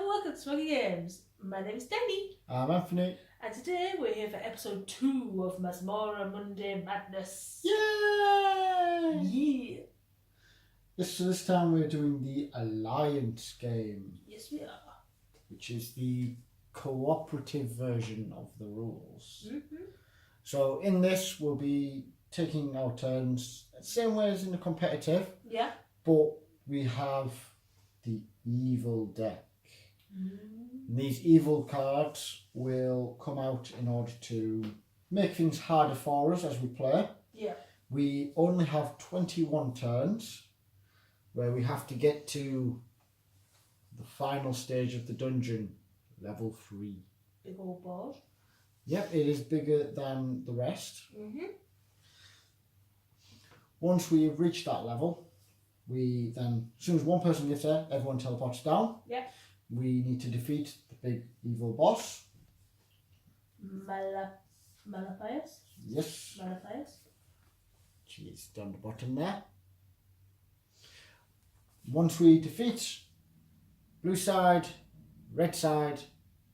welcome to Smoky Games. My name is Danny. I'm Anthony. And today we're here for episode 2 of Masmorra Monday Madness. Yay! Yeah. This time we're doing the Alliance game. Yes, we are. Which is the cooperative version of the rules. Mm-hmm. So in this we'll be taking our turns, same way as in the competitive. Yeah. But we have the evil deck. And these evil cards will come out in order to make things harder for us as we play. Yeah. We only have 21 turns where we have to get to the final stage of the dungeon, level 3. Big old board. Yep, it is bigger than the rest. Mm-hmm. Once we've reached that level, we then, as soon as one person gets there, everyone teleports down. Yeah. We need to defeat the big evil boss. Malachias? Yes. Malachias? She's down the bottom there. Once we defeat blue side, red side,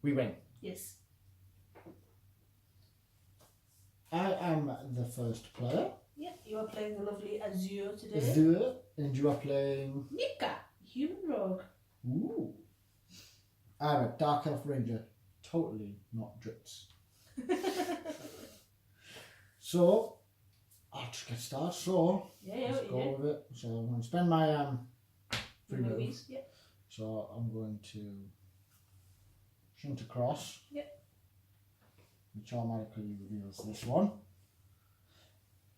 we win. Yes. I am the first player. Yeah, you are playing the lovely Azure today. Azure, and you are playing Mika, human rogue. Ooh. I'm a Dark Elf Ranger. Totally not Dritz. So, I'll just get started. So, let's go with it. So, I'm going to spend my free move. Yeah. So, I'm going to shunt across. Yep. Which automatically reveals this one.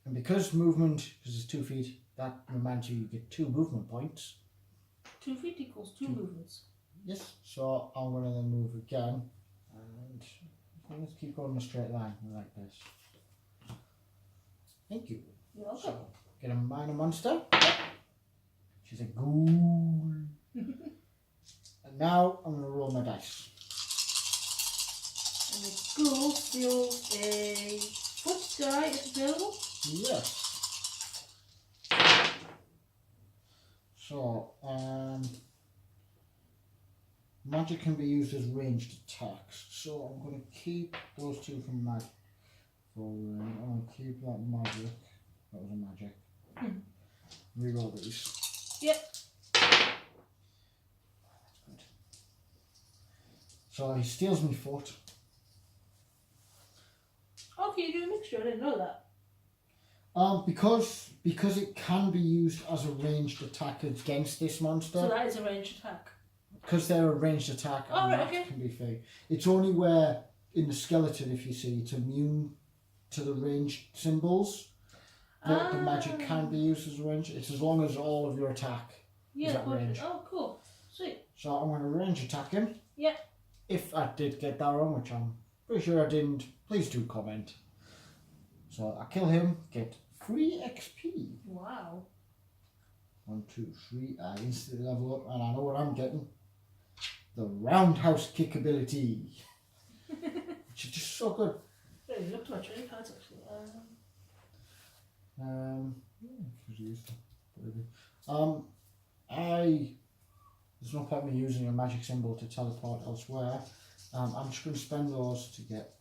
And because movement, because it's 2 feet, that reminds you get 2 movement points. 2 feet equals 2 movements. Yes, so I'm going to then move again, and let's keep going in a straight line like this. Thank you. You're welcome. So, get a minor monster. She's a ghoul. And now I'm going to roll my dice. And the ghoul steals a foot die if available. Yes. So, magic can be used as ranged attacks, so I'm going to keep those 2 from magic. I'm going to keep that magic. That was a magic. Reroll these. Yep. That's good. So he steals me foot. Oh, can you do a mixture? I didn't know that. Because it can be used as a ranged attack against this monster. So that is a ranged attack. Because they're a ranged attack, and that can be fake. It's only where in the skeleton, if you see, it's immune to the ranged symbols. The magic can be used as a range. It's as long as all of your attack is at range. Oh, cool. Sweet. So I'm going to range attack him. Yeah. If I did get that wrong, which I'm pretty sure I didn't, please do comment. So I kill him, get 3 XP. Wow. 1, 2, 3. I instantly level up, and I know what I'm getting. The roundhouse kick ability. Which is just so good. Yeah, you looked at my training cards actually. There's no point in me using a magic symbol to teleport elsewhere. I'm just going to spend those to get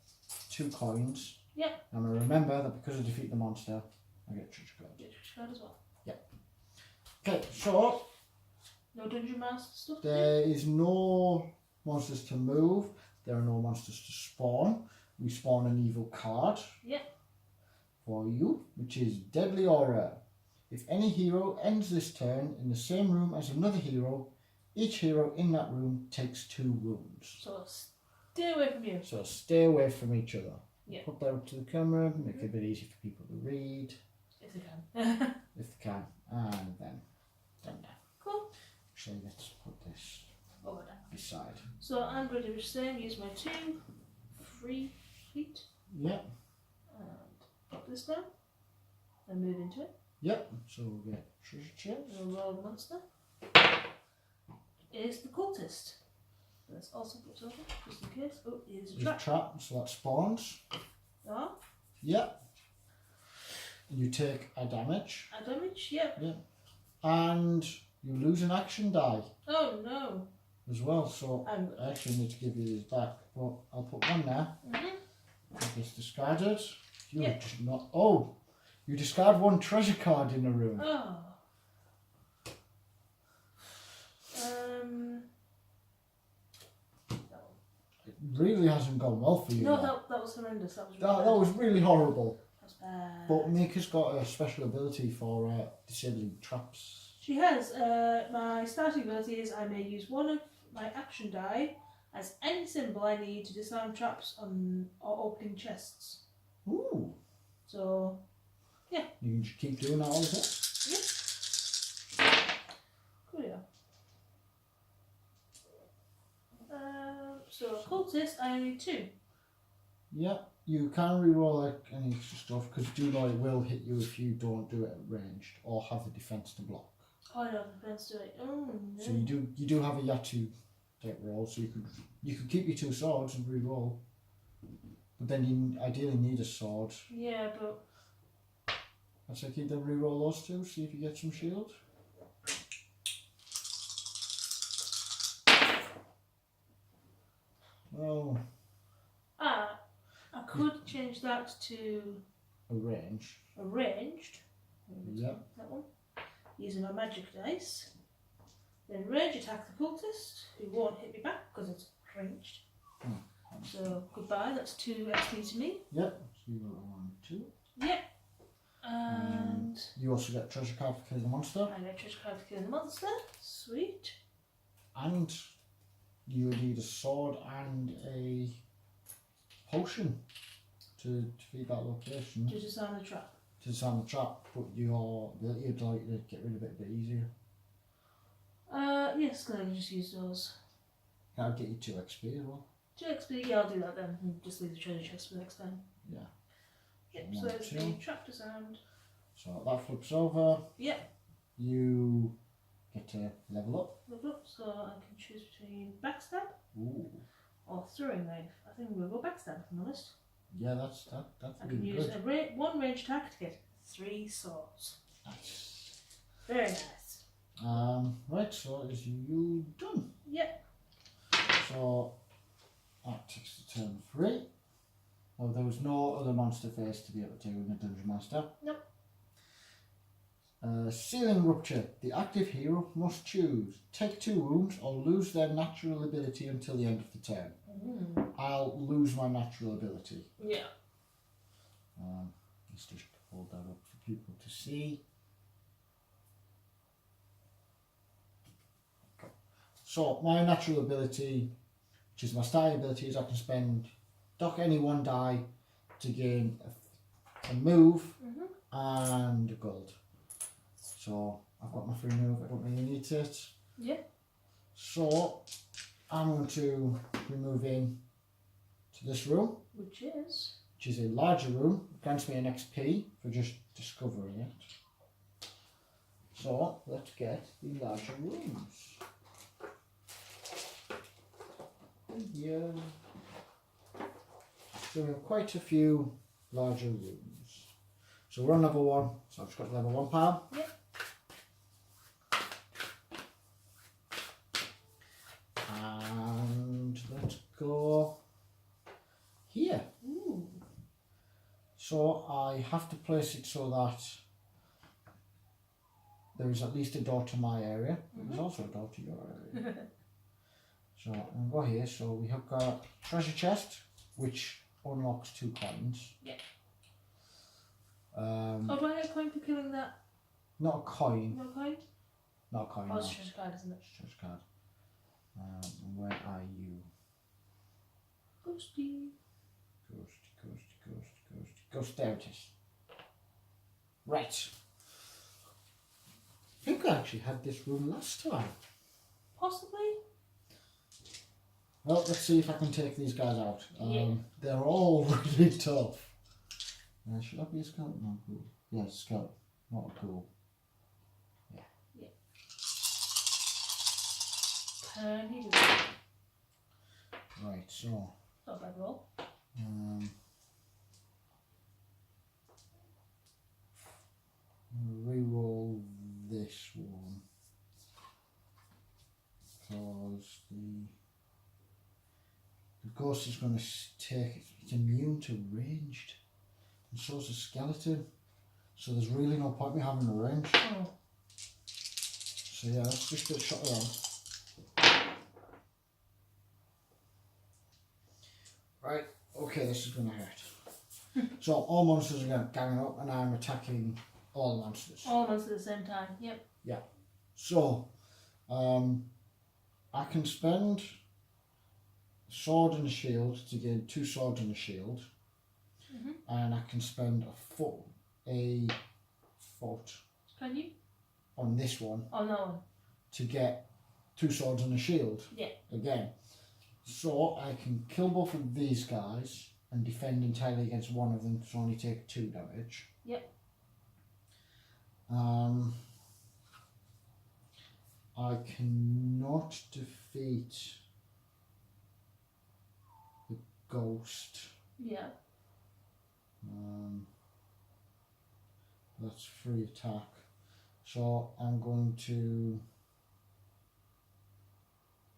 2 coins. Yeah. And I remember that because I defeat the monster, I get a treasure card. Get a treasure card as well. Yep. Okay, so no dungeon master stuff. There is no monsters to move. There are no monsters to spawn. We spawn an evil card. Yeah. For you, which is Deadly Aura. If any hero ends this turn in the same room as another hero, each hero in that room takes 2 wounds. So stay away from you. So stay away from each other. Yeah. Put that up to the camera, make it a bit easy for people to read. If they can. If they can. And then done that. Cool. Actually, let's put this over there. Beside. So I'm going to do the same, use my 2 free feet. Yep. And pop this down. And move into it. Yep. So we'll get treasure chest. We'll roll the monster. Is the cultist. Let's also put over, just in case. Oh, here's a trap. So that spawns. Oh. Yep. You take a damage. A damage, yep. Yep. And you lose an action die. Oh no. as well, so I'm good. I actually need to give you these back, but I'll put one there. Get this discarded. You just not. Oh, you discard one treasure card in a room. Oh. It really hasn't gone well for you. No, that was horrendous. That was really that was really horrible. That's bad. But Mika's got a special ability for disabling traps. She has. My starting ability is I may use one of my action die as any symbol I need to disarm traps on or opening chests. Ooh. So, yeah. You can just keep doing that all the time. Yep. Cool, yeah. So, cultist, I need 2. Yeah, you can reroll like any extra stuff because do know it will hit you if you don't do it at ranged or have the defense to block. Oh, I don't have defense to it. Oh, no. So you do have a Yatu type roll, so you could keep your 2 swords and reroll, but then you ideally need a sword. Yeah, but I'd say keep them reroll those 2. See if you get some shield. Oh. I could change that to A range. a ranged. Yeah. That one. Using my magic dice. Then range attack the cultist, who won't hit me back because it's ranged. So goodbye. That's 2 XP to me. Yep. So you got 1, 2. Yep. And you also get treasure card for killing the monster. I get treasure card for killing the monster. Sweet. And you would need a sword and a potion to defeat that location. To disarm the trap. To disarm the trap, but you'd like to get rid of it a bit easier. Yes, because I can just use those. That'll get you 2 XP as well. 2 XP, yeah, I'll do that then. And just leave the treasure chest for next time. Yeah. Yep, So so one, it's two. the trap disarmed. So that flips over. Yep. You get to level up. Level up, so I can choose between backstab Ooh. or throwing knife. I think we'll go backstab, if I'm honest. Yeah, that's I can really use good. one range attack to get 3 swords. Nice. Very nice. Right, so is you done? Yep. So that takes the turn 3. Well, there was no other monster face to be able to do in the Dungeon Master. Nope. Ceiling Rupture. The active hero must choose take 2 wounds or lose their natural ability until the end of the turn. I'll lose my natural ability. Yeah. Let's just hold that up for people to see. So my natural ability, which is my starting ability, is I can dock any 1 die to gain a move and a gold. So I've got my free move, I don't really need it. Yeah. So I'm going to be moving to this room, Which is? which is a larger room. It grants me an XP for just discovering it. So let's get the larger rooms. Here. So we have quite a few larger rooms. So we're on level 1, so I've just got level 1 pile. Yep. And let's go here. Ooh. So I have to place it so that there is at least a door to my area. There's also a door to your area. So I'm going to go here. So we have got treasure chest, which unlocks 2 coins. Yeah. Do I get a coin for killing that? Not a coin. No coin? Not a coin. Oh, No. it's a treasure card, isn't it? Treasure card. Where are you? Ghosty. Ghost. There it is. Right. I think I actually had this room last time. Possibly. Well, let's see if I can take these guys out. Yeah. They're all really tough. Should that be a skeleton? No, cool. Yeah, it's a skeleton. Not a cool. Yeah. Yeah. Can he do that? Right, so. Not a bad roll. Reroll this one. Because ghost is going to take. It's immune to ranged, and so is the skeleton. So there's really no point me having a range. Oh. So yeah, let's just get a shot around. Right. Okay, this is going to hurt. So all monsters are ganging up, and I'm attacking all monsters. All monsters at the same time. Yep. Yeah. So, I can spend a sword and a shield to gain 2 swords and a shield, and I can spend a foot Can you? on this one On that one. to get 2 swords and a shield. Yeah. Again. So I can kill both of these guys and defend entirely against one of them to only take 2 damage. Yep. I cannot defeat the ghost. Yeah. That's free attack. So I'm going to.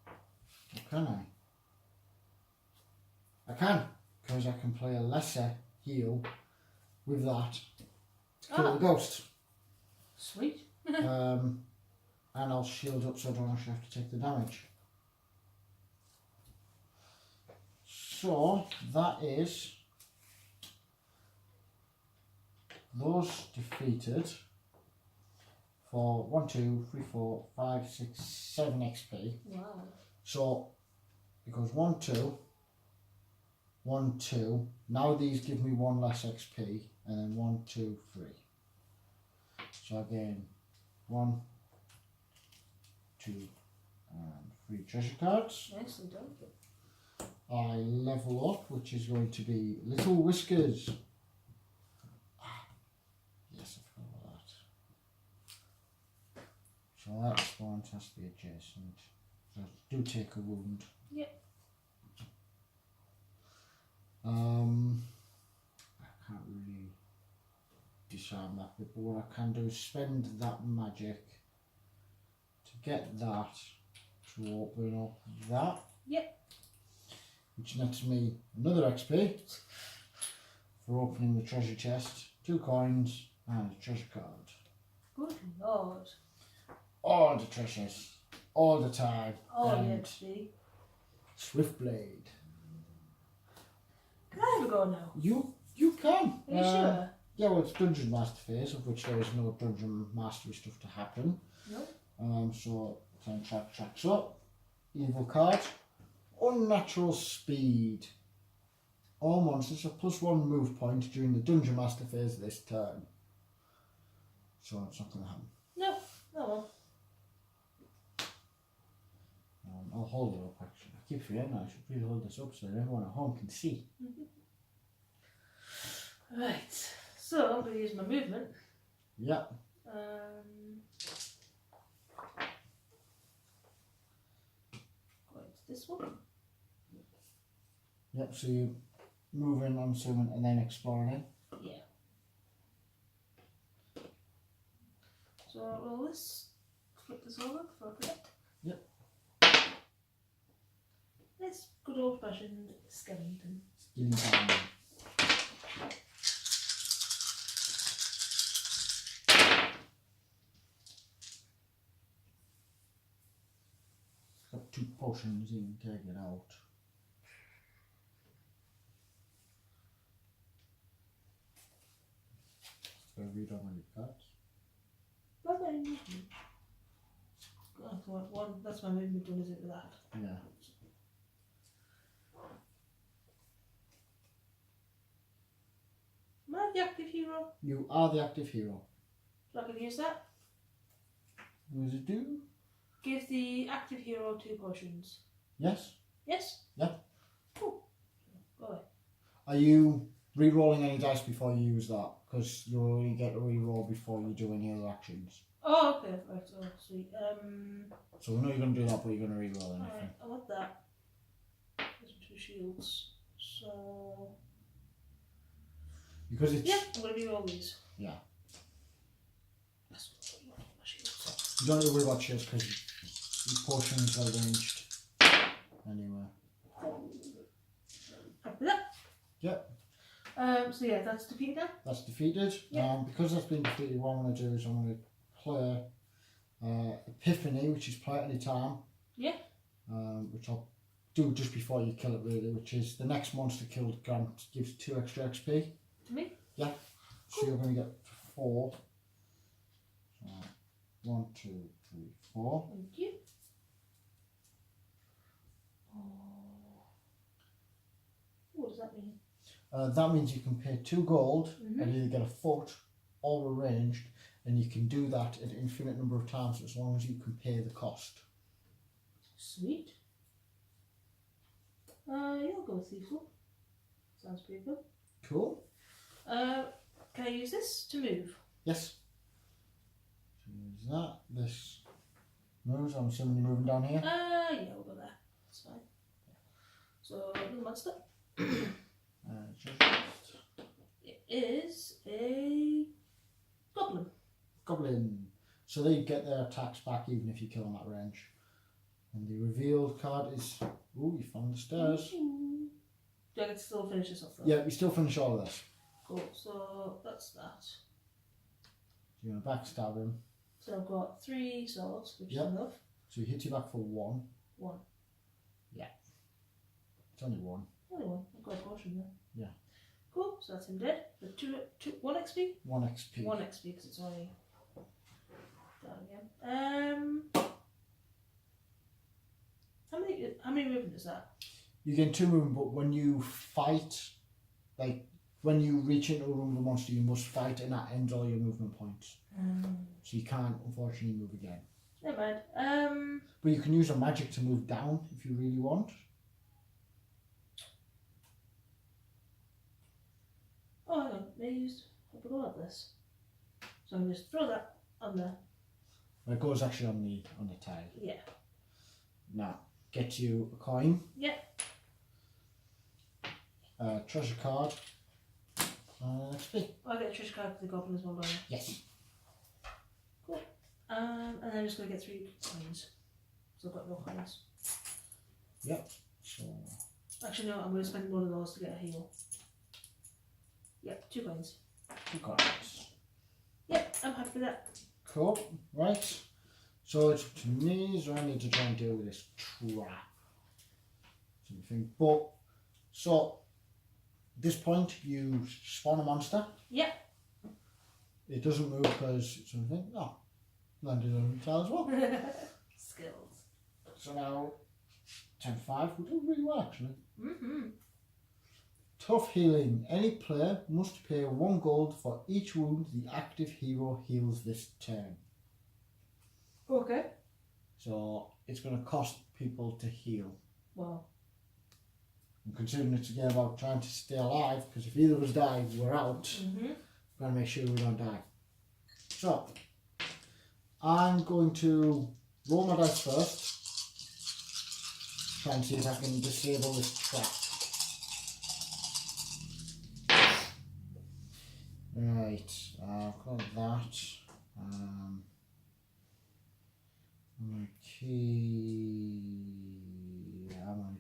Or can I? I can, because I can play a lesser heal with that to kill the ghost. Sweet. And I'll shield up so I don't actually have to take the damage. So that is those defeated for 1, 2, 3, 4, 5, 6, 7 XP. Wow. So it goes 1, 2, 1, 2. Now these give me 1 less XP, and then 1, 2, 3. So again, 1, 2, and 3 treasure cards. Nicely done. I level up, which is going to be Little Whiskers. Yes, I forgot about that. So that response has to be adjacent. So I do take a wound. Yep. I can't really disarm that bit, but what I can do is spend that magic to get that to open up that. Yep. Which nets me another XP for opening the treasure chest, 2 coins and a treasure card. Good lord. All the treasures, all the time. Oh, and XP. Swift blade. Can I have a go now? You can. Are you sure? Yeah, well, it's Dungeon Master phase, of which there is no Dungeon Mastery stuff to happen. No. So, tracks up. Evil card. Unnatural speed. All monsters have +1 move point during the Dungeon Master phase this turn. So it's not going to happen. No. No one. I'll hold it up actually. I keep forgetting I should really hold this up so that everyone at home can see. Right. So I'm going to use my movement. Yeah. Go into this one. Yep, so you move in on swimming and then exploring. Yeah. So I'll roll this, flip this over before I forget. Yep. This good old fashioned skeleton. Skeleton. Got 2 potions, you can take it out. So read how many cards. That's my movement. That's my movement done, is it, with that? Yeah. Am I the active hero? You are the active hero. So I can use that. What does it do? Give the active hero 2 potions. Yes. Yes? Yeah. Cool. Go away. Are you re-rolling any dice before you use that? Because you only get to re-roll before you do any other actions. Oh, okay. Right. Oh, sweet. So we know you're going to do that, but you're going to re-roll anything. Alright, I want that. There's 2 shields. So... Because it's... yeah, I'm going to re-roll these. Yeah. That's what I want, my shields. You don't have to worry about shields because your potions are ranged anyway. Yep. So yeah, that's defeated now. That's defeated. Yeah. Because that's been defeated, what I'm going to do is I'm going to play Epiphany, which is play at any time. Yeah. Which I'll do just before you kill it, really, which is the next monster killed gives 2 extra XP. To me? Yeah. So you're going to get 4. So 1, 2, 3, 4. Thank you. Oh. What does that mean? That means you can pay 2 gold Mm-hmm. and either get a foot or a ranged, and you can do that an infinite number of times as long as you can pay the cost. Sweet. Yeah, I'll go with Thieful. Sounds pretty good. Cool. Can I use this to move? Yes. Use that. This moves. I'm assuming you're moving down here. Yeah, we'll go there. That's fine. So, little monster. It is a goblin. Goblin. So they get their attacks back even if you kill them at range. And the revealed card is... Ooh, you found the stairs. Ooh. Do I get to still finish this off though? Yeah, we still finish all of this. Cool, so that's that. You're going to backstab him. So I've got 3 swords, which Yep. is enough. So he hits you back for 1. 1. Yeah. It's only 1. Only 1. I've got a potion there. Yeah. Cool, so that's him dead. So 1 XP? 1 XP. 1 XP because it's only down again. How many movement is that? You gain 2 movement, but when you fight, like when you reach into a room of a monster, you must fight, and that ends all your movement points. So you can't, unfortunately, move again. Never mind. But you can use a magic to move down if you really want. Oh, hang on. I forgot about this. So I'm just throw that on there. Well, it goes actually on the tile. Yeah. Now, get you a coin. Yeah. Treasure card. XP. I get a treasure card for the goblin as well, don't I? Yes. Cool. And then I'm just going to get 3 coins. So I've got no coins. Yep. So. Actually, no, I'm going to spend one of those to get a heal. Yep, 2 coins. 2 coins. Yep, I'm happy with that. Cool. Right. So it's up to me, so I need to try and deal with this trap. Something. But, so, at this point, you spawn a monster. Yep. It doesn't move because it's something. No. Landed on the tile as well. Skills. So now, 10-5 will do really well actually. Mm-hmm. Tough healing. Any player must pay 1 gold for each wound the active hero heals this turn. Okay. So it's going to cost people to heal. Wow. And considering it's a game about trying to stay alive, because if either of us die, we're out. Mm-hmm. We've got to make sure we don't die. So, I'm going to roll my dice first. Try and see if I can disable this trap. Right, I've got that. I'm going to key. I'm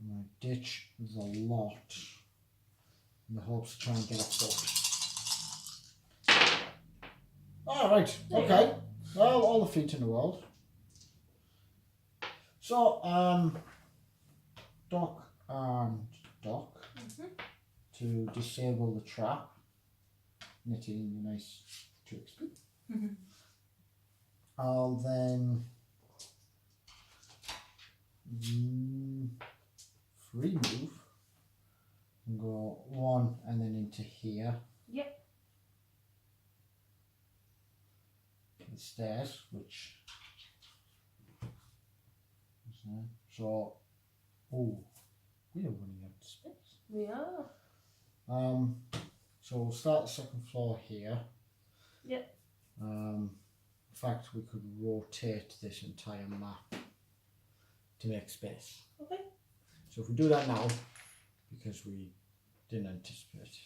going to ditch the lot in the hopes to try and get a foot. Alright, okay. Well, all the feet in the world. So, Doc and Doc. Mm-hmm. To disable the trap, knitting a nice 2 XP. Mm-hmm. I'll then free move and go 1 and then into here. Yep. The stairs, which is there. So, oh, we are running out of space. We are. So we'll start the 2nd floor here. Yep. In fact, we could rotate this entire map to make space. Okay. So if we do that now, because we didn't anticipate.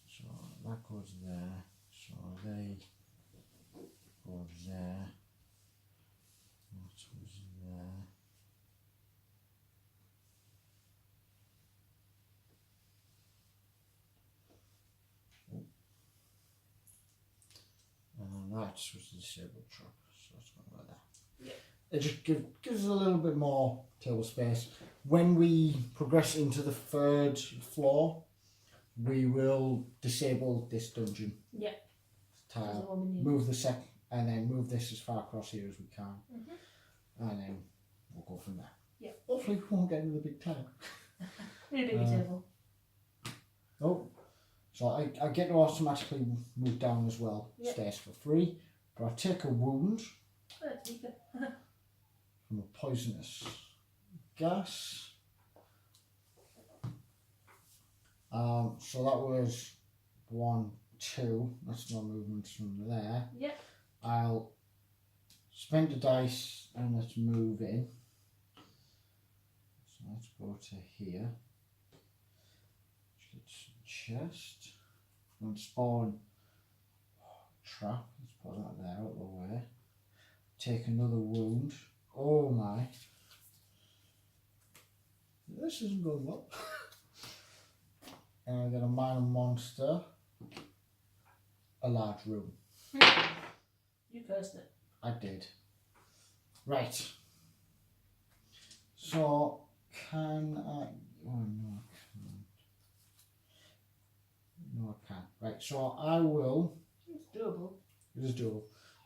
So that goes there. So they go there. That goes there. that was the disabled trap, so that's going like that. Yeah. It just gives us a little bit more table space. When we progress into the third floor, we will disable this dungeon tile, move the second, and then move this as far across here as we can, and then we'll go from there. Yeah. Hopefully we won't get into the big tile. Really big table. Oh, so I get to automatically move down as well. Stairs for free, but I take a wound from a poisonous gas. So that was 1, 2. That's no movements from there. Yep. I'll spend the dice and let's move in. So let's go to here. Chest. And spawn trap. Let's put that there out of the way. Take another wound. Oh my. This isn't going well. And I get a minor monster. A large room. You cursed it. I did. Right. So can I? Oh no, I can't. No, I can't. Right. So I will. It's doable. It is doable,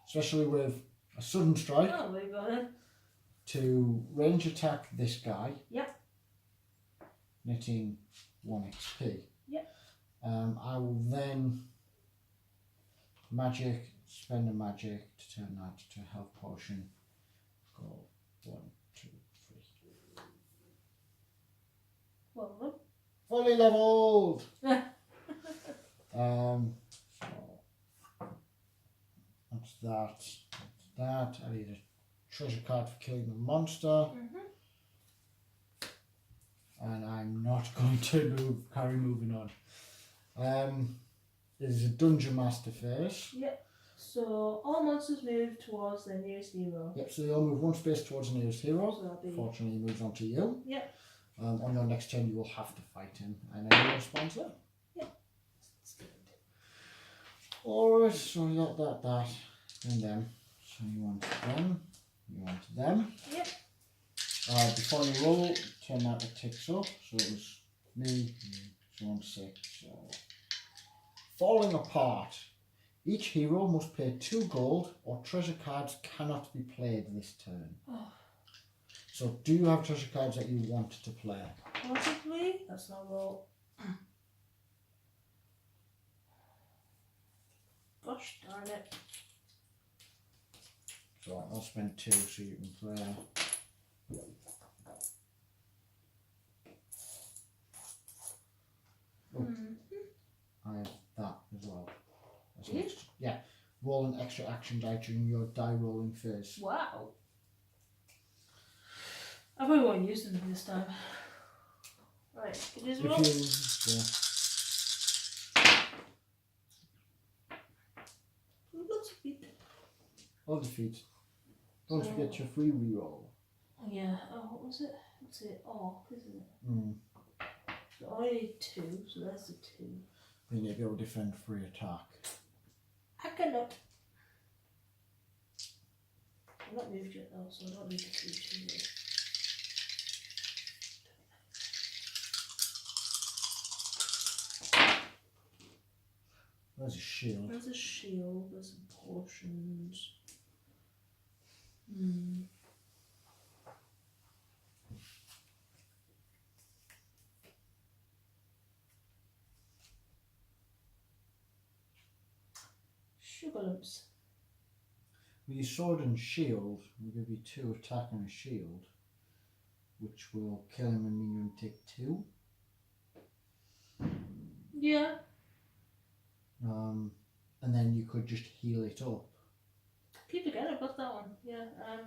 especially with a sudden strike. Oh, we've got it. To range attack this guy. Yep. Netting 1 XP. Yep. I will then spend a magic to turn that to a health potion. Go 1, 2, 3. Well done. Fully leveled. So that's that. That's that. I need a treasure card for killing the monster. And I'm not going to carry moving on. There's a dungeon master phase. Yep. So all monsters move towards their nearest hero. Yep, so they all move 1 space towards the nearest hero. So that'll be... Fortunately, he moves on to you. Yep. On your next turn, you will have to fight him, and then he responds there. Yep. Alright, so we got that, and them. So you want them, you want them. Yep. Before you roll, turn that to ticks up. So it was me, so 1, 6. So falling apart. Each hero must pay 2 gold, or treasure cards cannot be played this turn. Oh. So do you have treasure cards that you want to play? Possibly. That's not roll. Gosh darn it. So I'll spend 2 so you can play. Oh, I have that as well. That's an extra, yeah. Roll an extra action die during your die rolling phase. Wow. I probably won't use them this time. Right, it is roll. Lots of feet. All defeat. Don't forget your free reroll. Yeah, oh, what was it? What's it? Oh, isn't it? So I need 2, so that's the 2. Then you go defend free attack. I cannot. I'm not moved yet though, so I don't need to do 2 yet. There's a shield. There's a shield, there's some potions. Sugar lumps. With your sword and shield, we'll give you 2 attack and a shield, which will kill him and mean you take 2. Yeah. And then you could just heal it up. Keep together, I've got that one. Yeah. I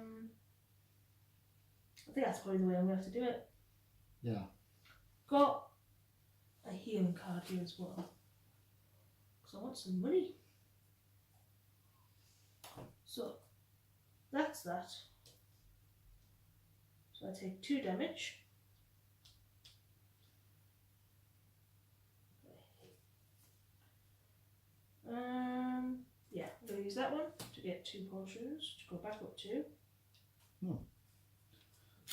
think that's probably the way I'm going to have to do it. Yeah. Got a healing card here as well. Because I want some money. So, that's that. So I take 2 damage. Yeah, I'm going to use that one to get 2 potions to go back up to.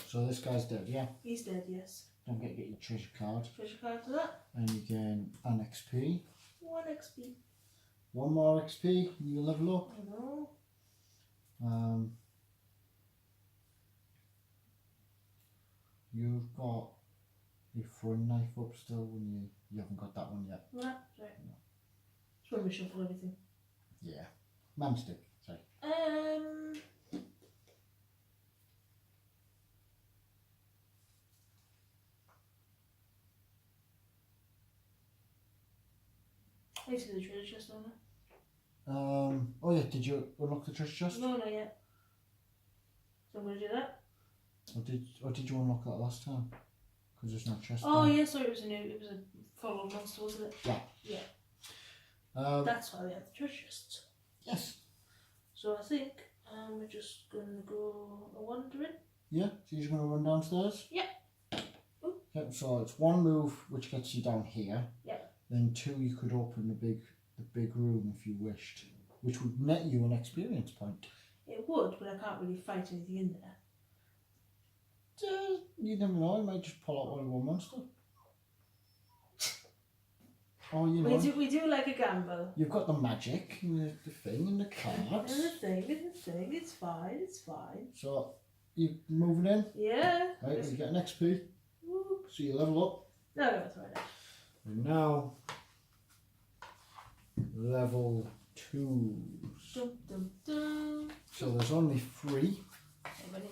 So this guy's dead, yeah? He's dead, yes. Don't get your treasure card. Treasure card for that. And you gain an XP. 1 XP. 1 more XP, and you level up. I know. You've got your throwing knife up still when you haven't got that one yet. Right. No. Just when we shuffle everything. Yeah. Manstick, sorry. I see the treasure chest on there. Oh yeah, did you unlock the treasure chest? No, not yet. So I'm going to do that. Or did you unlock that last time? Because there's no chest Oh there. yeah, sorry, it was a follow monster, wasn't it? Yeah. Yeah. That's why we have the treasure chests. Yes. So I think we're just going to go wandering. Yeah, so you're just going to run downstairs? Yeah. Ooh. Okay, so it's 1 move which gets you down here. Yeah. Then 2 you could open the big room if you wished, which would net you an experience point. It would, but I can't really fight anything in there. You never know, you might just pull out only one monster. Or you know, We do like a gamble. you've got the magic, and the thing, and the cards. And the thing, it's fine. So you moving in? Yeah. Right, you get an XP, Woo. so you level up. No, that's right. And now, level 2. Dum dum dum. So there's only 3. Hey, buddy.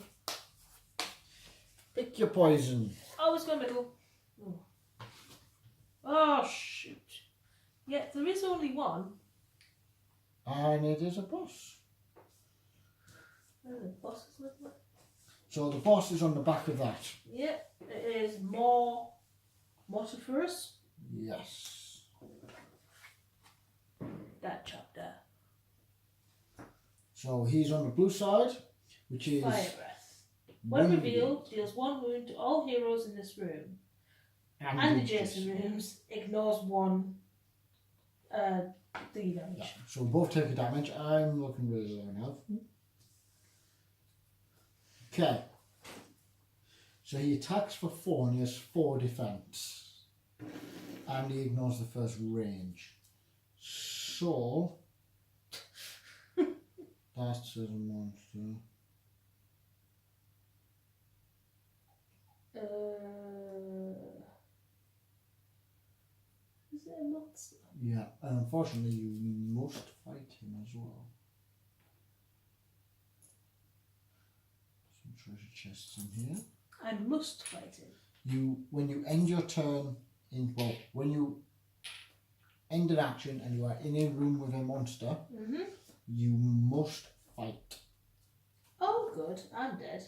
Pick your poison. Oh, let's go middle. Oh, shoot. Yeah, there is only one. And it is a boss. Where are the bosses look like? So the boss is on the back of that. Yeah, it is more Mortiferous. Yes. That chapter. So he's on the blue side, which is Fire breath. When revealed, deals 1 wound to all heroes in this room and adjacent rooms. Ignores 1 the damage. Yeah. So we both take a damage. I'm looking really low now. Okay. So he attacks for 4 and he has 4 defense. And he ignores the first range. So that's a monster. Is it a monster? Yeah, and unfortunately you must fight him as well. Some treasure chests in here. I must fight him. When you end your turn when you end an action and you are in a room with a monster, you must fight. Oh, good. I'm dead.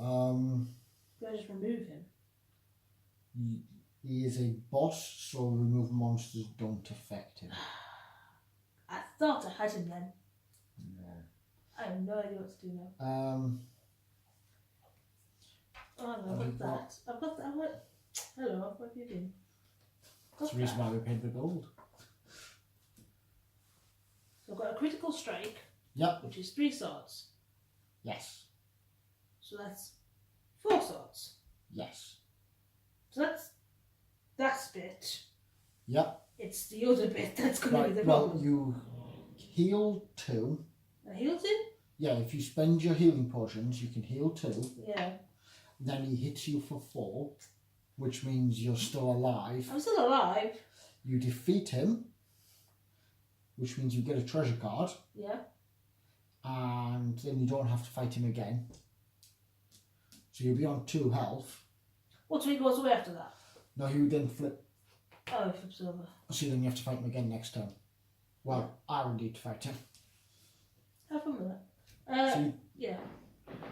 Do I just remove him? He is a boss, so remove monsters don't affect him. I thought I had him then. No. I have no idea what to do now. Oh no, I've got that. I've got that. Hello, what have you been? That's the reason why we paid the gold. So I've got a critical strike. Yep. Which is 3 swords. Yes. So that's 4 swords. Yes. So that's that bit. Yep. It's the other bit that's going to be the problem. Well, you heal 2. I healed him? Yeah, if you spend your healing potions, you can heal 2. Yeah. Then he hits you for 4, which means you're still alive. I'm still alive. You defeat him, which means you get a treasure card. Yeah. And then you don't have to fight him again. So you'll be on 2 health. What, so he goes away after that? No, he would then flip. Oh, he flips over. So then you have to fight him again next turn. Well, I would need to fight him. Have fun with that. Yeah.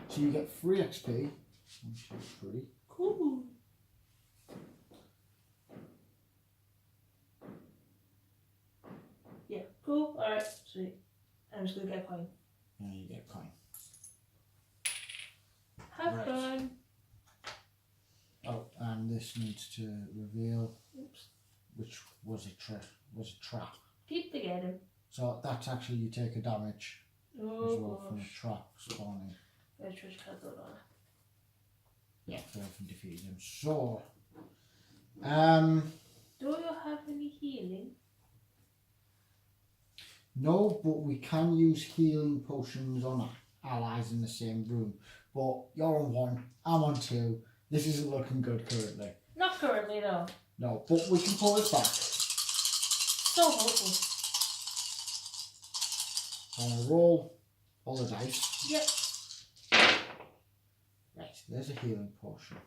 So you get 3 XP. 1, 2, 3. Cool. Yeah, cool. Alright, sweet. I'm just going to get a coin. And you get a coin. Have fun. Oh, and this needs to reveal, Oops. which was a trap. Keep forgetting. So that's actually you take a damage as well from a trap spawning. Very treasure card though, don't I? Yeah, for defeating him. So, do you have any healing? No, but we can use healing potions on allies in the same room. But you're on 1, I'm on 2. This isn't looking good currently. Not currently, no. No, but we can pull it back. So hopeful. I'm going to roll all the dice. Yep. Right, there's a healing potion.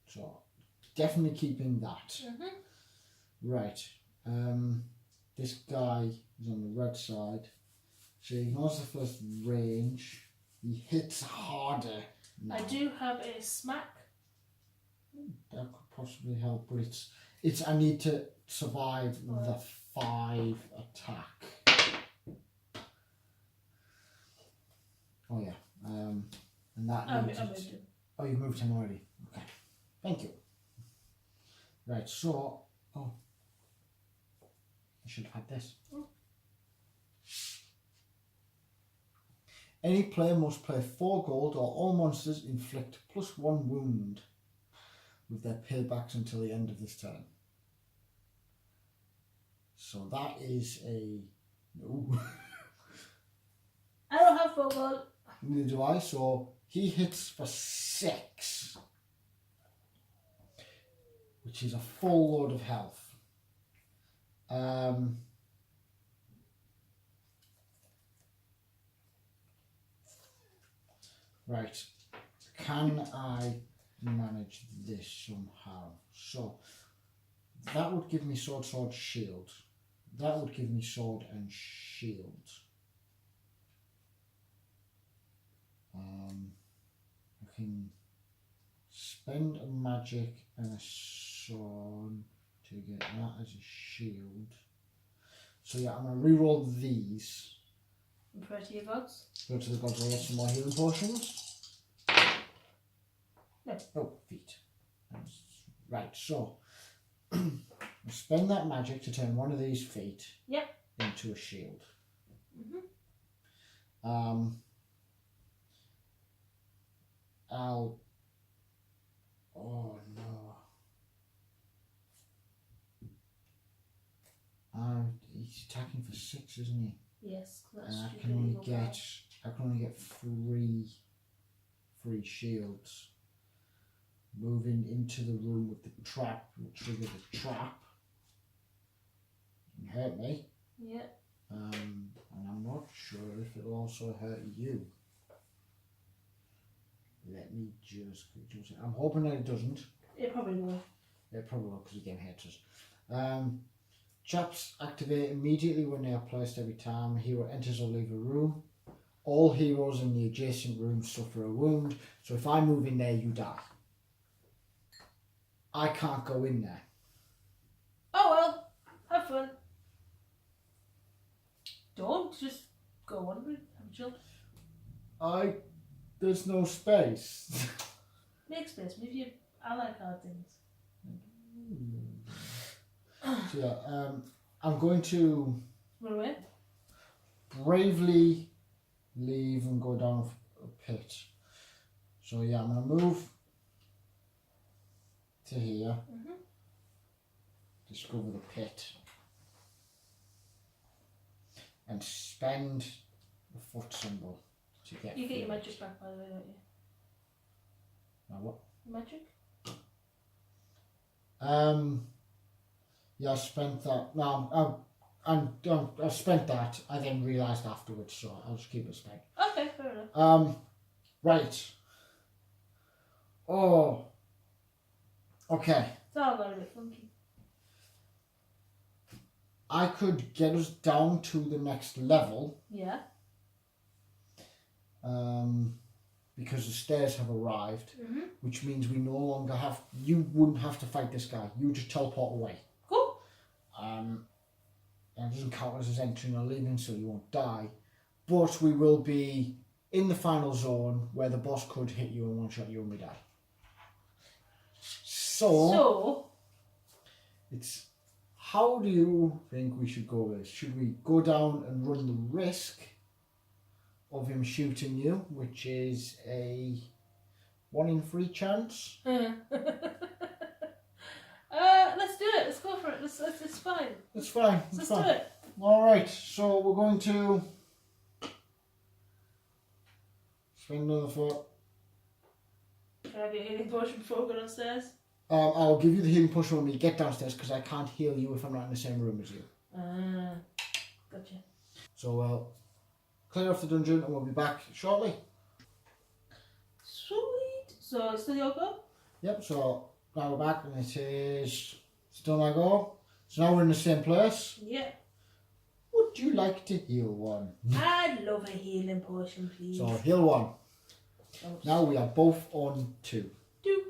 So, definitely keeping that. Right. This guy is on the red side. So he ignores the first range. He hits harder now. I do have a smack. That could possibly help, but it's I need to survive the 5 attack. Oh yeah. And that I needs moved him. Oh, you moved him already. Okay. Thank you. Right, so I should have had this. Any player must pay 4 gold or all monsters inflict +1 wound with their paybacks until the end of this turn. So that is a no. I don't have 4 gold. Neither do I, so he hits for 6. Which is a full load of health. Right. Can I manage this somehow? So that would give me sword, shield. That would give me sword and shield. I can spend a magic and a sword to get that as a shield. So yeah, I'm going to reroll these. And pray to your gods. Go to the gods and get some more healing potions. No. Oh, feet. Right, so spend that magic to turn one of these feet into a shield. Oh no. He's attacking for 6, isn't he? Yes, that's and I can only get 3 shields. Moving into the room with the trap will trigger the trap and hurt me. Yeah. And I'm not sure if it'll also hurt you. Let me just. I'm hoping that it doesn't. It probably will. It probably will because you get hit us. Traps activate immediately when they are placed every time a hero enters or leaves a room. All heroes in the adjacent room suffer a wound, so if I move in there, you die. I can't go in there. Oh well, have fun. Don't just go wandering, have a chill. There's no space. Make space, move your ally card things. So yeah, I'm going to Run away. bravely leave and go down a pit. So yeah, I'm going to move to here. Discover the pit. And spend the foot symbol to get. You get your magic back, by the way, don't you? Now what? Your magic? Yeah, I spent that. No, I spent that. I then realised afterwards, so I'll just keep it spent. Okay, fair enough. Right. Oh. Okay. It's all got a bit funky. I could get us down to the next level. Yeah. Because the stairs have arrived, which means we no longer have. You wouldn't have to fight this guy. You just teleport away. Cool. And it doesn't count as entering or leaving, so you won't die. But we will be in the final zone where the boss could hit you and one-shot you and we die. So it's how do you think we should go with this? Should we go down and run the risk of him shooting you, which is a 1 in 3 chance? Let's do it. Let's go for it. It's fine. It's fine. Let's do it. Alright, so we're going to spend another thought. Can I have your healing potion before we go downstairs? I'll give you the healing potion when we get downstairs because I can't heal you if I'm not in the same room as you. Gotcha. So we'll clear off the dungeon and we'll be back shortly. Sweet. So it's still your go? Yep, so now we're back and it is still my go. So now we're in the same place. Yeah. Would you like to heal one? I'd love a healing potion, please. So heal 1. Oh, Now we are both on 2. 2.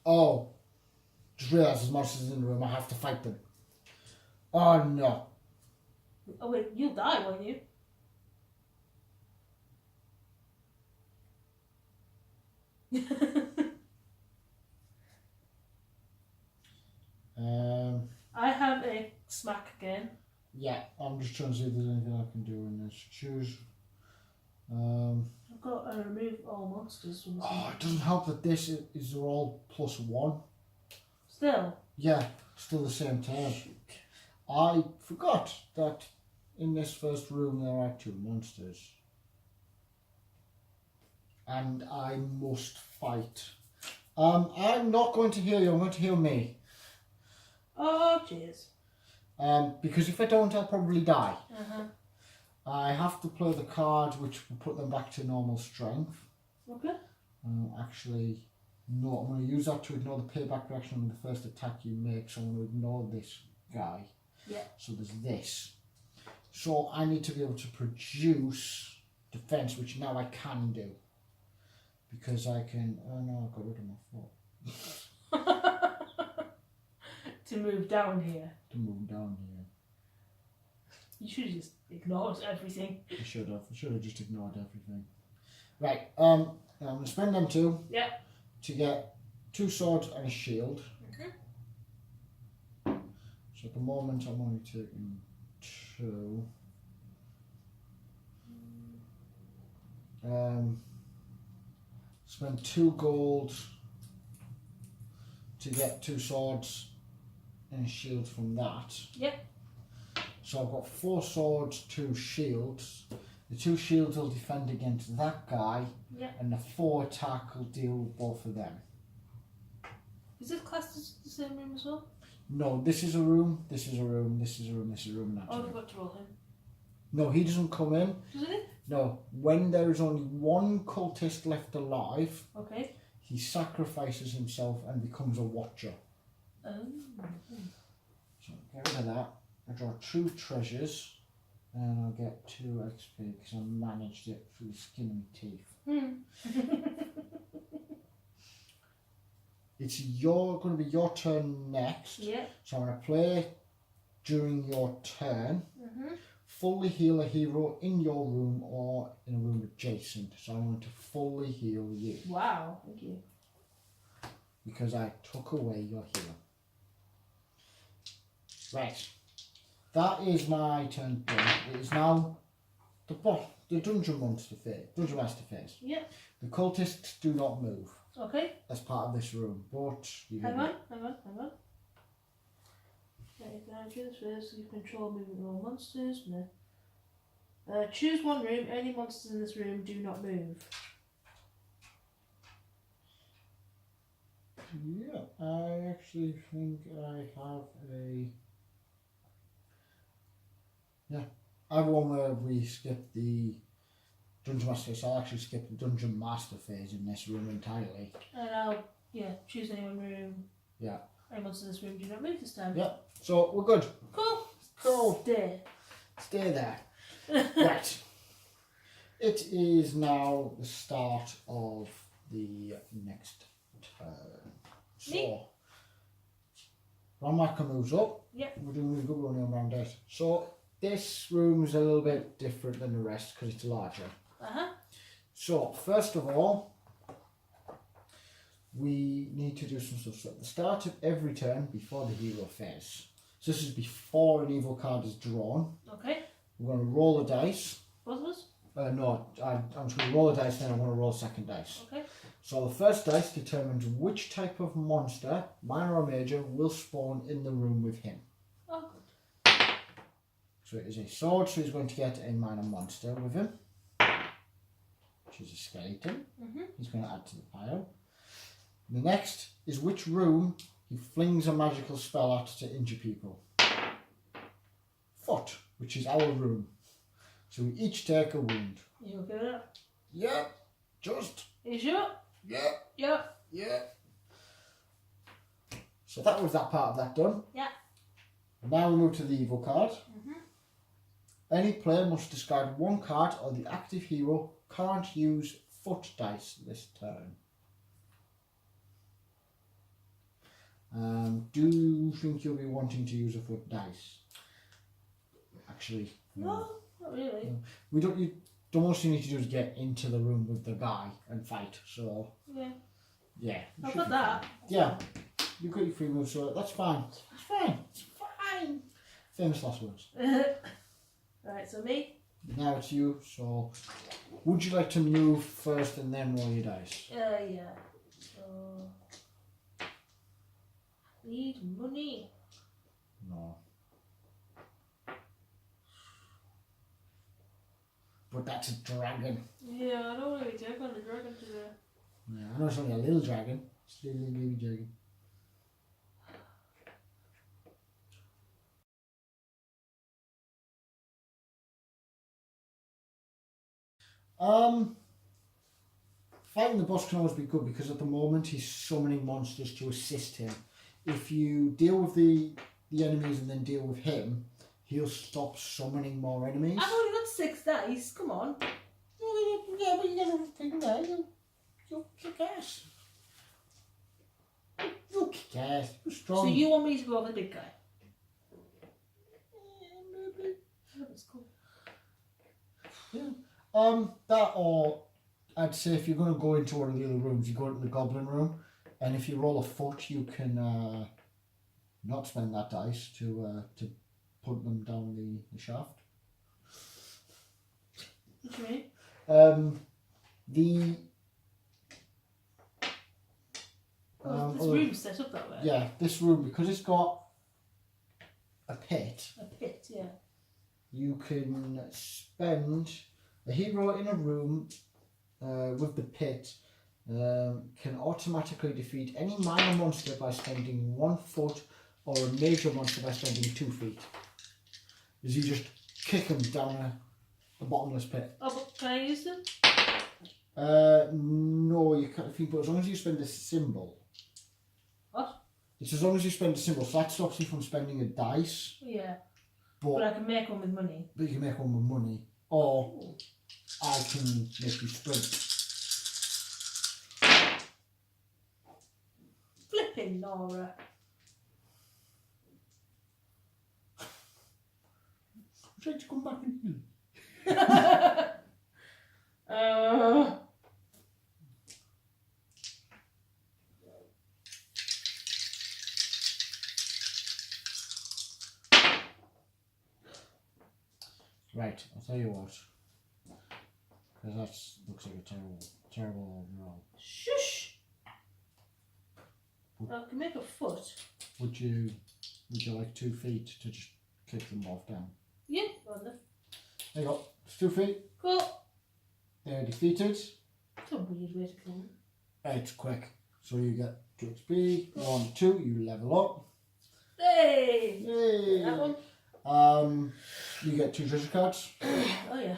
Oh, just realised there's monsters in the room. I have to fight them. Oh no. Oh wait, you'll die, won't you? I have a smack again. Yeah, I'm just trying to see if there's anything I can do in this. Choose. I've got to remove all monsters from this. Oh, it doesn't help that this is all +1. Still? Yeah, still the same turn. I forgot that in this first room there are 2 monsters. And I must fight. I'm not going to heal you, I'm going to heal me. Oh, jeez. Because if I don't, I'll probably die. Uh-huh. I have to play the card which will put them back to normal strength. Okay. Actually, no, I'm going to use that to ignore the payback reaction on the first attack you make, so I'm going to ignore this guy. Yeah. So there's this. So I need to be able to produce defense, which now I can do. Because I can... Oh no, I got rid of my foot. To move down here. To move down here. You should have just ignored everything. I should have just ignored everything. Right, I'm going to spend them 2. Yeah. To get 2 swords and a shield. Okay. So at the moment I'm only taking 2. Spend 2 gold to get 2 swords and a shield from that. Yep. So I've got 4 swords, 2 shields. The 2 shields will defend against that guy. Yep. And the 4 attack will deal with both of them. Is this classed as the same room as well? No, this is a room, this is a room, this is a room, this is a room, and that's Oh, a I room. forgot to roll him. No, he doesn't come in. Doesn't he? No, when there is only 1 cultist left alive, Okay. he sacrifices himself and becomes a watcher. Oh. So get rid of that. I draw 2 treasures and I'll get 2 XP because I managed it through the skin of my teeth. It's going to be your turn next. Yeah. So I'm going to play during your turn. Fully heal a hero in your room or in a room adjacent. So I'm going to fully heal you. Wow, thank you. Because I took away your healer. Right. That is my turn done. It is now the dungeon monster phase, dungeon master phase. Yeah. The cultists do not move Okay. as part of this room, but you Hang on. Okay, now do this first. So you control movement of all monsters. No. Choose 1 room. Any monsters in this room do not move. Yeah, I actually think I have a... Yeah, I have one where we skip the dungeon master phase, so I'll actually skip the dungeon master phase in this room entirely. And I'll, choose any 1 room. Yeah. Any monsters in this room do not move this time. Yeah, so we're good. Cool. Cool. Stay there. Right. It is now the start of the next turn. So, Ramaka moves up. Yep. We're doing really good running on round 8. So, this room is a little bit different than the rest because it's larger. Uh-huh. So, first of all, we need to do some stuff. So at the start of every turn, before the hero phase, so this is before an evil card is drawn. Okay. We're going to roll a dice. Both of us? No, I'm just going to roll a dice, then I'm going to roll a second dice. Okay. So the first dice determines which type of monster, minor or major, will spawn in the room with him. Oh, good. So it is a sword, so he's going to get a minor monster with him, which is a skeleton. He's going to add to the pile. The next is which room he flings a magical spell at to injure people. Foot, which is our room. So we each take a wound. You okay with that? Yeah, just. Are you sure? Yeah. Yeah. Yeah. So that was that part of that done. Yeah. Now we move to the evil card. Any player must discard one card or the active hero can't use foot dice this turn. Do you think you'll be wanting to use a foot dice? Actually, No, not really. No. We don't. The most you need to do is get into the room with the guy and fight. So Yeah. yeah, I've got that. fine. Yeah, you've got your free moves, so that's fine. It's fine. It's fine. Famous last words. Right, so me? Now it's you. So, would you like to move first and then roll your dice? Yeah. So, need money. No. But that's a dragon. Yeah, I don't really take on the dragon today. Yeah, I know it's only a little dragon. It's a little baby dragon. Fighting the boss can always be good because at the moment he's summoning monsters to assist him. If you deal with the enemies and then deal with him, he'll stop summoning more enemies. I've only got 6 dice, come on. Yeah, but you got everything there. You'll kick ass. You'll kick ass. You're strong. So you want me to go over the big guy? Yeah, maybe. That's cool. Yeah. That or I'd say if you're going to go into one of the other rooms, you go into the goblin room, and if you roll a foot, you can not spend that dice to put them down the shaft. What do you mean? This room's set up that way. Yeah, this room, because it's got a pit. A pit, yeah. You can spend a hero in a room with the pit can automatically defeat any minor monster by spending 1 foot or a major monster by spending 2 feet. As you just kick them down a bottomless pit. Oh, but can I use them? No, you can't. But as long as you spend a symbol. What? It's as long as you spend a symbol, so that stops you from spending a dice. Yeah. But I can make one with money. But you can make one with money. Or I can make you sprint. Flipping Laura. I'm trying to come back and heal. Right, I'll tell you what. Because that looks like a terrible overall. Shush! I can make a foot. Would you like 2 feet to just kick them both down? Yeah, rather. There you go. It's 2 feet. Cool. They're defeated. It's a weird way to kill them. It's quick. So you get 2 XP. 1, 2, you level up. Hey! Yay! That one. You get 2 treasure cards. Oh yeah.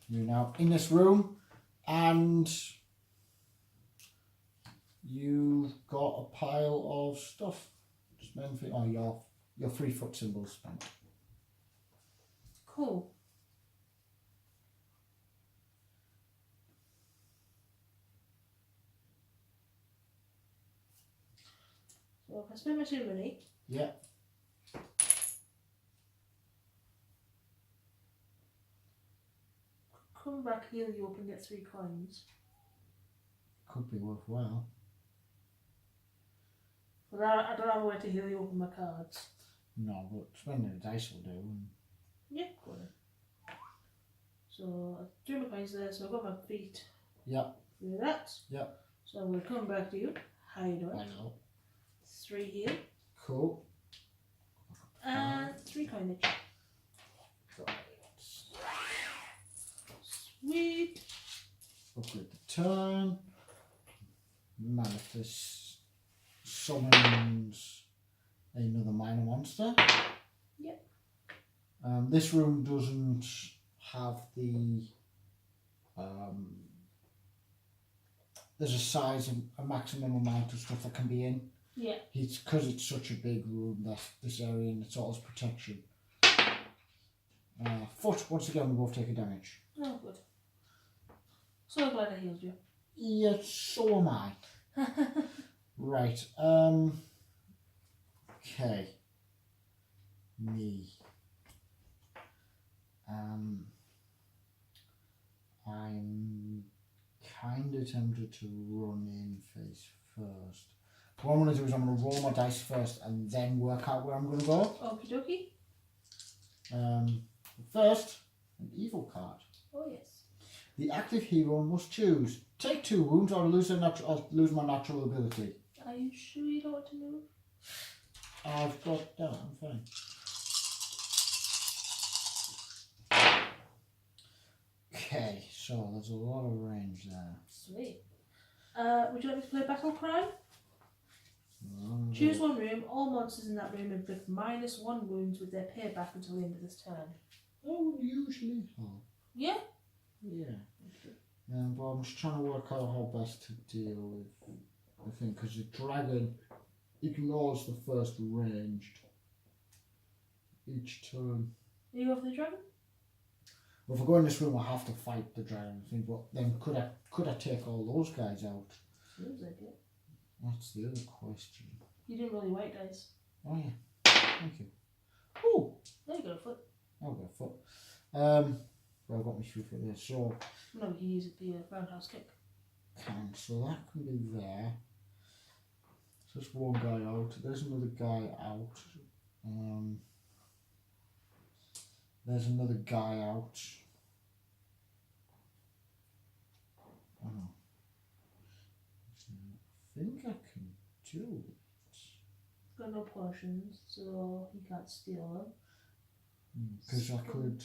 You're now in this room, and you've got a pile of stuff. Spend for your 3 foot symbols spent. Cool. So if I spend my 2 money. Yeah. Come back, heal you up and get 3 coins. Could be worthwhile. But I don't have a way to heal you up with my cards. No, but spending the dice will do. Yeah, go on then. So, 2 my coins there, so I've got my feet. Yep. Do that. Yep. So I'm going to come back to you. How you doing? I know. 3 heal. Cool. And 3 coinage. Sweet. Upgrade the turn. Manifest summons another minor monster. Yep. This room doesn't have the there's a size and a maximum amount of stuff that can be in. Yeah. It's because it's such a big room, that this area, and it's all its protection. Foot, once again, we both take a damage. Oh, good. So glad I healed you. Yeah, so am I. Right. Okay. Me. I'm kind of tempted to run in face first. What I'm going to do is I'm going to roll my dice first and then work out where I'm going to go. Okie dokie. First, an evil card. Oh, yes. The active hero must choose take 2 wounds or lose my natural ability. Are you sure you don't want to move? I've got that, I'm fine. Okay, so there's a lot of range there. Sweet. Would you like me to play Battle Cry? Choose 1 room. All monsters in that room inflict -1 wounds with their payback until the end of this turn. That would usually help. Yeah? Yeah. But I'm just trying to work out how best to deal with the thing, because the dragon ignores the first ranged each turn. You go for the dragon? Well, if I go in this room, I have to fight the dragon thing, but then could I take all those guys out? Seems like it. That's the other question. You didn't roll your white dice. Oh yeah, thank you. Oh, There you go, foot. I'll go foot. Well, I got my shoe for this, so No, you can use it for your roundhouse kick. so that can be there. So there's 1 guy out. There's another guy out. There's another guy out. Oh. I think I can do it. Got no potions, so he can't steal them. Because I could.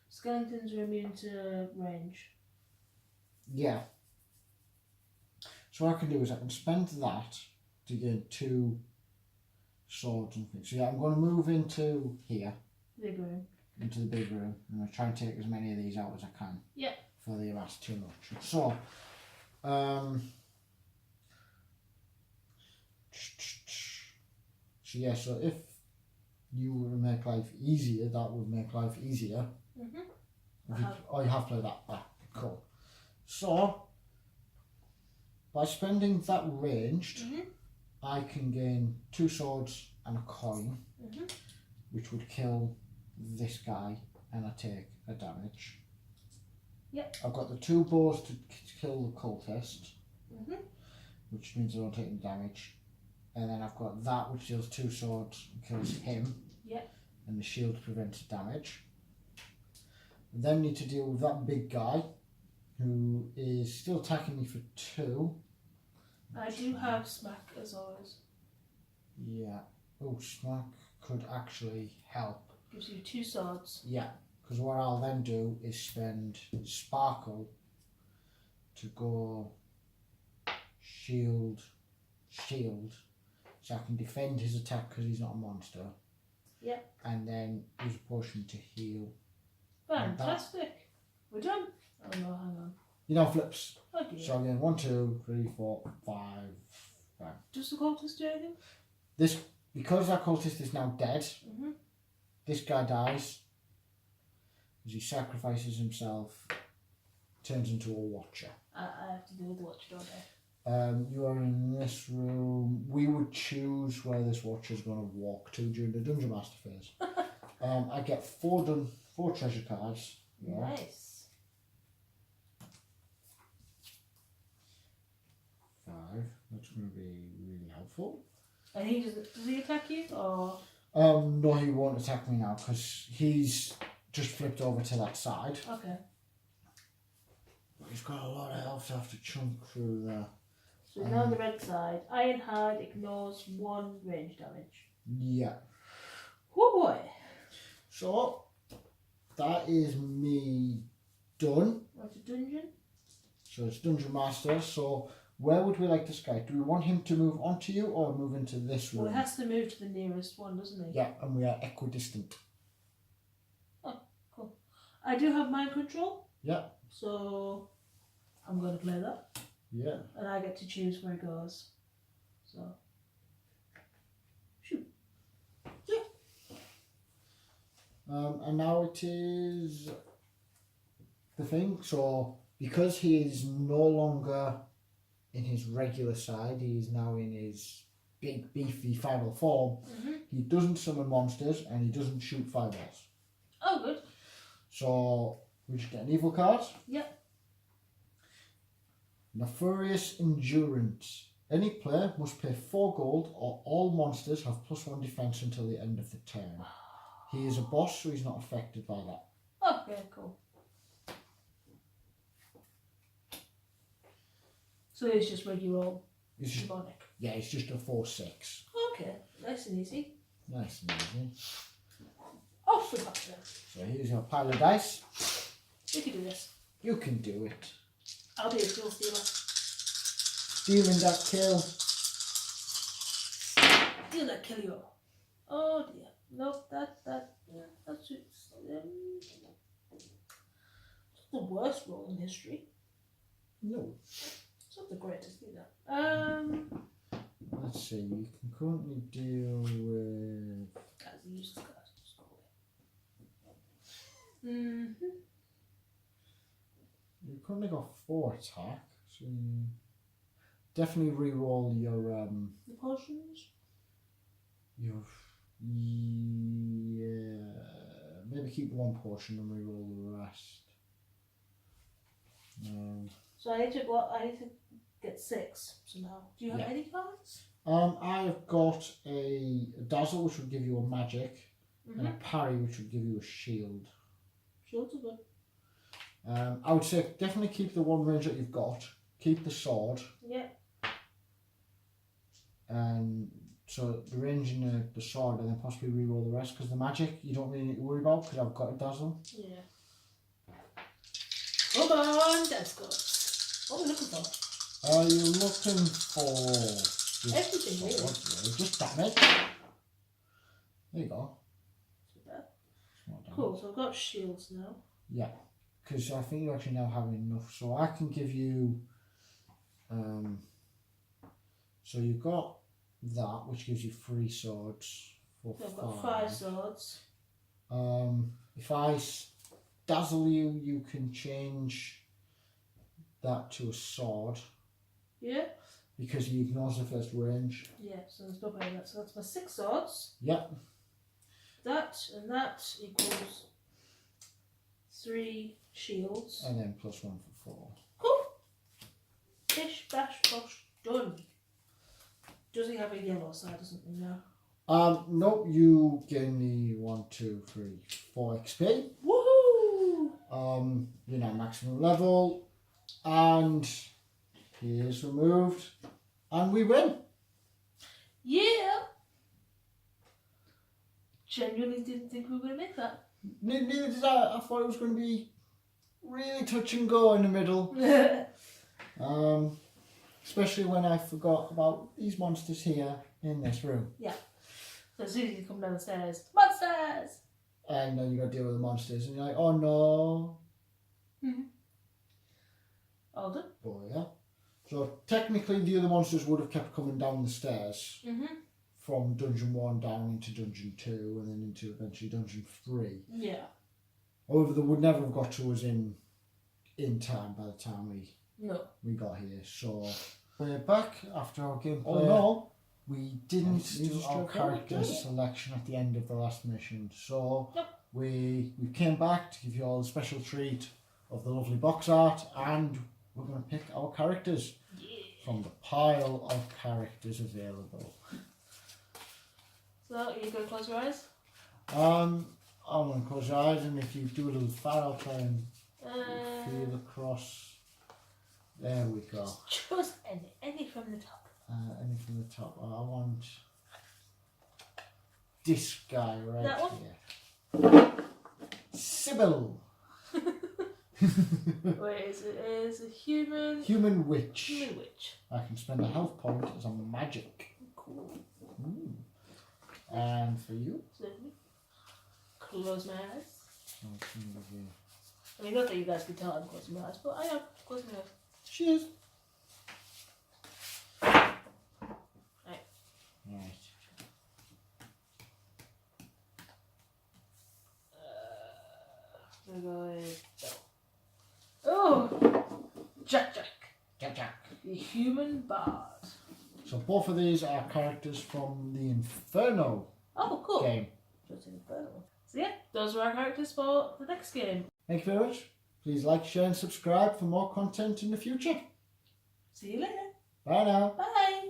Skeletons are immune to range. Yeah. So what I can do is I can spend that to get 2 swords and things. So yeah, I'm going to move into here. Big room. Into the big room. I'm going to try and take as many of these out as I can. Yeah. For the amass too much. So, yeah, so if you were to make life easier, that would make life easier. You have played that. Ah, cool. So, by spending that ranged, I can gain 2 swords and a coin, which would kill this guy, and I take a damage. Yep. I've got the 2 bows to kill the cultist, which means I don't take any damage. And then I've got that, which deals 2 swords and kills him. Yep. And the shield prevents damage. I then need to deal with that big guy, who is still attacking me for 2. I do have smack as always. Yeah. Oh, smack could actually help. Gives you 2 swords. Yeah. Because what I'll then do is spend sparkle to go shield, so I can defend his attack because he's not a monster. Yeah. And then use a potion to heal. Fantastic. We're done. Oh no, hang on. You know, flips. Okay. So again, 1, 2, 3, 4, 5. Right. Does the cultist do anything? This, because that cultist is now dead, this guy dies as he sacrifices himself, turns into a watcher. I have to deal with the watcher, don't I? You are in this room. We would choose where this watcher is going to walk to during the Dungeon Master phase. I get 4 treasure cards. Yeah. Nice. 5. That's going to be really helpful. And does he attack you or? No, he won't attack me now because he's just flipped over to that side. Okay. But he's got a lot of health to have to chunk through there. So he's now on the red side. Ironhide ignores 1 range damage. Yeah. Oh boy. So that is me done. What's a dungeon? So it's Dungeon Master. So where would we like this guy? Do we want him to move onto you or move into this room? Well, he has to move to the nearest one, doesn't he? Yeah, and we are equidistant. Oh, cool. I do have mind control. Yeah. So I'm going to play that. Yeah. And I get to choose where he goes. So. Shoot. Yeah. And now it is the thing. So because he is no longer in his regular side, he is now in his big beefy final form. He doesn't summon monsters and he doesn't shoot fireballs. Oh, good. So we just get an evil card. Yep. Nefarious Endurance. Any player must pay 4 gold or all monsters have +1 defense until the end of the turn. He is a boss, so he's not affected by that. Okay, cool. So it's just regular It's just, demonic. yeah, it's just a 4/6. Okay, nice and easy. Nice and easy. Off we back then. So here's your pile of dice. We can do this. You can do it. I'll be a kill stealer. Stealing that kill. Steal that kill you. Oh dear. Nope, that's it. It's the worst roll in history. No. It's not the greatest either. Let's see, you can currently deal with... As a useless card. Just call it. You've currently got 4 attack, so you definitely re-roll your The potions? yeah, maybe keep 1 portion and re-roll the rest. So I need to get 6 somehow. Do you have any cards? I've got a dazzle which would give you a magic, and a parry which would give you a shield. Shields are good. I would say definitely keep the 1 range that you've got. Keep the sword. Yeah. And so the range in the sword, and then possibly re-roll the rest, because the magic you don't really need to worry about because I've got a dazzle. Yeah. Come on, that's good. What are we looking for? Are you looking for everything really? Yeah, just damage. There you go. Cool, so I've got shields now. Yeah, because I think you actually now have enough. So I can give you, so you've got that, which gives you 3 swords for So I've 5. got 5 swords. If I dazzle you, you can change that to a sword. Yeah. Because he ignores the first range. Yeah, so there's no point in that. So that's my 6 swords. Yep. That and that equals 3 shields. And then +1 for 4. Cool. Bish, bash, bosh, done. Does he have a yellow side or something now? Nope, you gain me 1, 2, 3, 4 XP. Woohoo! You're now maximum level. And he is removed. And we win. Yeah! Genuinely didn't think we were going to make that. Neither did I. I thought it was going to be really touch and go in the middle. Especially when I forgot about these monsters here in this room. Yeah. So as soon as you come down the stairs, monsters! And then you got to deal with the monsters, and you're like, oh no. All done. Oh yeah. So technically, the other monsters would have kept coming down the stairs from Dungeon 1 down into Dungeon 2, and then into eventually Dungeon 3. Yeah. However, they would never have got to us in time by the time we got here. So we're back after our gameplay. Oh no, we didn't do our character selection at the end of the last mission. So we came back to give you all a special treat of the lovely box art, and we're going to pick our characters. from the pile of characters available. So, you go close your eyes? I'm going to close your eyes, and if you do a little fat, I'll try and feel across. There we go. Choose any from the top. Any from the top. I want this guy right That one? here. Sybil. Wait, is a human... Human witch. Human witch. I can spend a health point as a magic. Cool. And for you? Certainly. Close my eyes. Okay. I mean, not that you guys can tell I'm closing my eyes, but I am closing my eyes. She is. Right. We're going... Oh! Jack. The human bard. So both of these are characters from the Inferno Oh, cool. game. Just incredible. So yeah, those are our characters for the next game. Thank you very much. Please like, share and subscribe for more content in the future. See you later. Bye now. Bye.